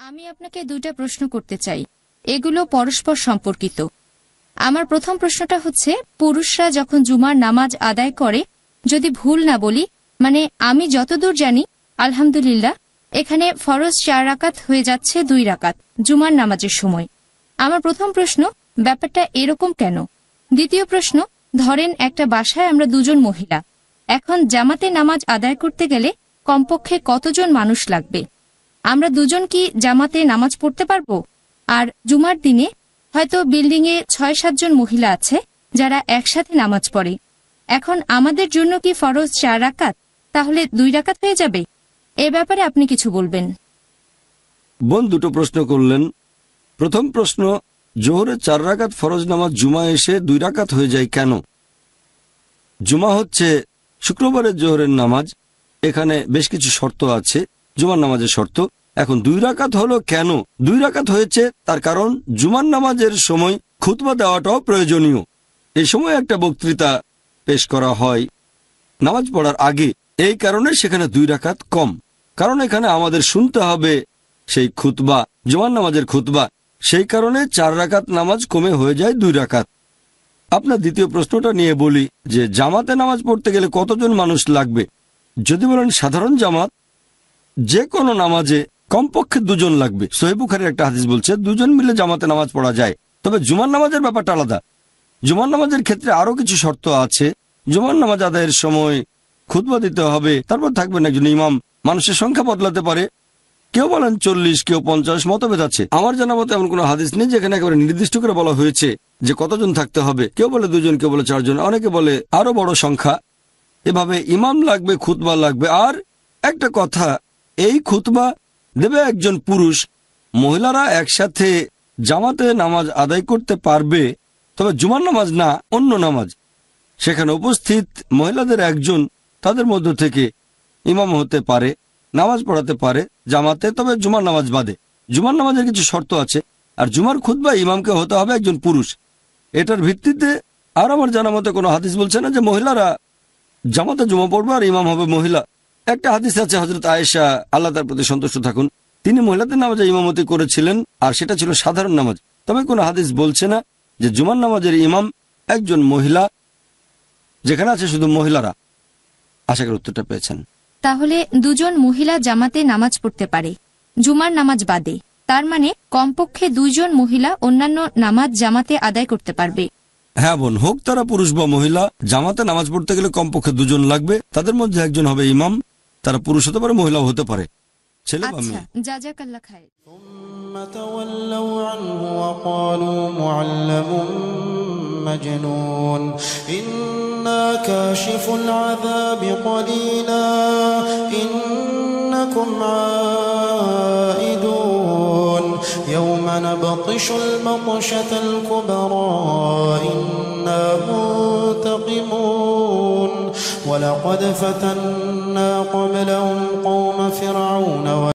আমি আপনাকে দুইটা প্রশ্ন করতে চাই, এগুলো পরস্পর সম্পর্কিত। আমার প্রথম প্রশ্নটা হচ্ছে, পুরুষরা যখন জুমার নামাজ আদায় করে, যদি ভুল না বলি, মানে আমি যতদূর জানি আলহামদুলিল্লাহ এখানে ফরজ 4 রাকাত হয়ে যাচ্ছে 2 রাকাত জুমার নামাজের সময়। আমার প্রথম প্রশ্ন, ব্যাপারটা এরকম কেন? দ্বিতীয় প্রশ্ন, ধরেন একটা বাসায় আমরা দুজন মহিলা, এখন জামাতে নামাজ আদায় করতে গেলে কমপক্ষে কতজন মানুষ লাগবে? আমরা দুজন কি জামাতে নামাজ পড়তে পারবো? আর জুমার দিনে হয়তো বিল্ডিংয়ে 6-7 জন মহিলা আছে যারা একসাথে নামাজ পড়ে, এখন আমাদের জন্য কি ফরজ 4 রাকাত, তাহলে 2 রাকাত হয়ে যাবে? এ ব্যাপারে আপনি কিছু বলবেন। বোন দুটো প্রশ্ন করলেন। প্রথম প্রশ্ন, জোহরে 4 রাকাত ফরজ নামাজ জুমা এসে 2 রাকাত হয়ে যায় কেন? জুমা হচ্ছে শুক্রবারের জোহরের নামাজ, এখানে বেশ কিছু শর্ত আছে জুমার নামাজের শর্ত। এখন 2 রাকাত হলো কেন? 2 রাকাত হয়েছে তার কারণ জুমার নামাজের সময় খুতবা দেওয়াটাও প্রয়োজনীয়। এই সময় একটা বক্তৃতা পেশ করা হয় নামাজ পড়ার আগে, এই কারণে সেখানে 2 রাকাত কম। কারণ এখানে আমাদের শুনতে হবে সেই খুতবা, জুমার নামাজের খুতবা, সেই কারণে 4 রাকাত নামাজ কমে হয়ে যায় 2 রাকাত। আপনার দ্বিতীয় প্রশ্নটা নিয়ে বলি যে জামাতে নামাজ পড়তে গেলে কতজন মানুষ লাগবে। যদি বলেন সাধারণ জামাত, যে কোনো নামাজে কমপক্ষে 2 জন লাগবে। সহিহ বুখারীর একটা হাদিস বলছে 2 জন মিলে জামাতে নামাজ পড়া যায়। তবে জুমার নামাজের ব্যাপারটা আলাদা। জুমার নামাজের ক্ষেত্রে আরো কিছু শর্ত আছে। জুমার নামাজ আদায়ের সময় খুতবা দিতে হবে, তারপর থাকবেন একজন ইমাম। মানুষের সংখ্যা বদলাতে পারে, কেউ বলেন 40, কেউ 50, মতভেদ আছে। আমার জানা মতো এমন কোনো হাদিস নেই যেখানে একেবারে নির্দিষ্ট করে বলা হয়েছে যে কতজন থাকতে হবে। কেউ বলে 2 জন, কেউ বলে 4 জন, অনেকে বলে আরো বড় সংখ্যা। এভাবে ইমাম লাগবে, খুতবা লাগবে। আর একটা কথা, এই খুতবা দেবে একজন পুরুষ। মহিলারা একসাথে জামাতে নামাজ আদায় করতে পারবে, তবে জুমার নামাজ না, অন্য নামাজ। সেখানে উপস্থিত মহিলাদের একজন তাদের মধ্য থেকে ইমাম হতে পারে, নামাজ পড়াতে পারে জামাতে, তবে জুমার নামাজ বাদে। জুমার নামাজের কিছু শর্ত আছে। আর জুমার খুতবা ইমামকে হতে হবে একজন পুরুষ। এটার ভিত্তিতে আর আমার জানা মতে কোনো হাদিস বলছে না যে মহিলারা জামাতে জুমা পড়বে আর ইমাম হবে মহিলা। একটা হাদিস আছে, হযরত আয়েশা আল্লাহ তার প্রতি সন্তুষ্ট থাকুন, তিনি মহিলাদের নামাজে ইমামতি করেছিলেন, আর সেটা ছিল সাধারণ নামাজ। তবে কোনো হাদিস বলছে না যে জুমার নামাজের ইমাম একজন মহিলা, যেখানে আছে শুধু মহিলারা। আশা করি উত্তরটা পেয়েছেন। তাহলে 2 জন মহিলা জামাতে নামাজ পড়তে পারে জুমার নামাজ বাদে, তার মানে কমপক্ষে 2 জন মহিলা অন্যান্য নামাজ জামাতে আদায় করতে পারবে। হ্যাঁ বোন, হোক তারা পুরুষ বা মহিলা, জামাতে নামাজ পড়তে গেলে কমপক্ষে 2 জন লাগবে। তাদের মধ্যে একজন হবে ইমাম, তারা পুরুষ হতে পারে, মহিলাও হতে পারে, ছেলে বা মেয়ে। জাযাকাল্লাহ খায়র। ثم تولوا عنه وقالوا معلم مجنون إنا كاشف العذاب قليلا إنكم عائدون يوم نبطش البطشة الكبرى إنا منتقمون ولقد فتنا قبلهم قوم فرعون